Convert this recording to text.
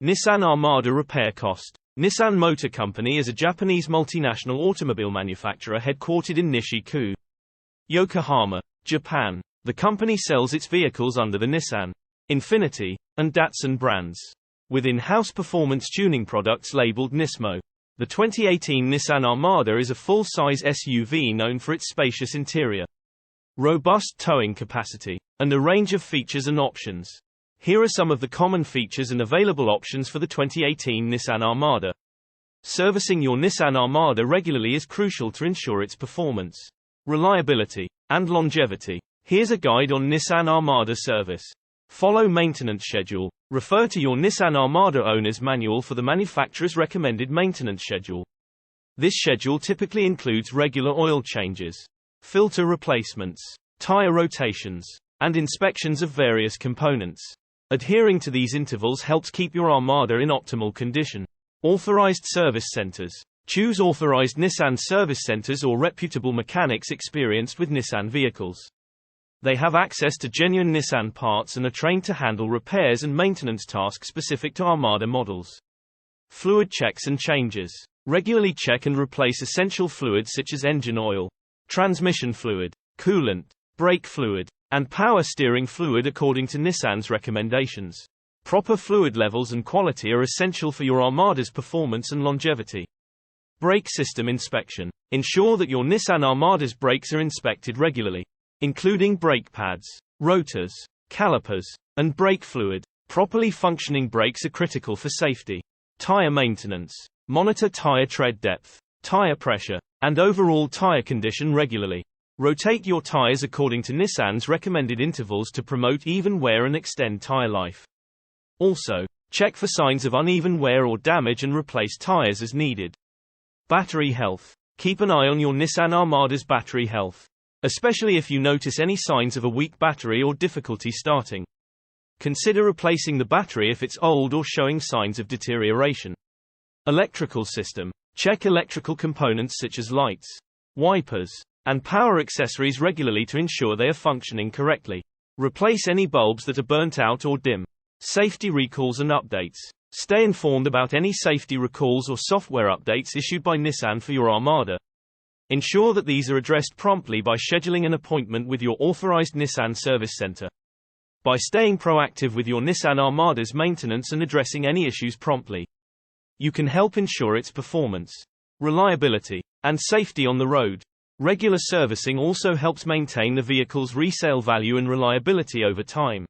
Nissan Armada repair cost. Nissan Motor Company is a Japanese multinational automobile manufacturer headquartered in Nishi-ku, Yokohama, Japan. The company sells its vehicles under the Nissan, Infiniti, and Datsun brands, with in-house performance tuning products labeled Nismo. The 2018 Nissan Armada is a full-size SUV known for its spacious interior, robust towing capacity, and a range of features and options. Here are some of the common features and available options for the 2018 Nissan Armada. Servicing your Nissan Armada regularly is crucial to ensure its performance, reliability, and longevity. Here's a guide on Nissan Armada service. Follow maintenance schedule. Refer to your Nissan Armada owner's manual for the manufacturer's recommended maintenance schedule. This schedule typically includes regular oil changes, filter replacements, tire rotations, and inspections of various components. Adhering to these intervals helps keep your Armada in optimal condition. Authorized service centers. Choose authorized Nissan service centers or reputable mechanics experienced with Nissan vehicles. They have access to genuine Nissan parts and are trained to handle repairs and maintenance tasks specific to Armada models. Fluid checks and changes. Regularly check and replace essential fluids such as engine oil, transmission fluid, coolant, brake fluid, and power steering fluid according to Nissan's recommendations. Proper fluid levels and quality are essential for your Armada's performance and longevity. Brake system inspection. Ensure that your Nissan Armada's brakes are inspected regularly, including brake pads, rotors, calipers, and brake fluid. Properly functioning brakes are critical for safety. Tire maintenance. Monitor tire tread depth, tire pressure, and overall tire condition regularly. Rotate your tires according to Nissan's recommended intervals to promote even wear and extend tire life. Also, check for signs of uneven wear or damage and replace tires as needed. Battery health. Keep an eye on your Nissan Armada's battery health, especially if you notice any signs of a weak battery or difficulty starting. Consider replacing the battery if it's old or showing signs of deterioration. Electrical system. Check electrical components such as lights, wipers, and power accessories regularly to ensure they are functioning correctly. Replace any bulbs that are burnt out or dim. Safety recalls and updates. Stay informed about any safety recalls or software updates issued by Nissan for your Armada. Ensure that these are addressed promptly by scheduling an appointment with your authorized Nissan service center. By staying proactive with your Nissan Armada's maintenance and addressing any issues promptly, you can help ensure its performance, reliability, and safety on the road. Regular servicing also helps maintain the vehicle's resale value and reliability over time.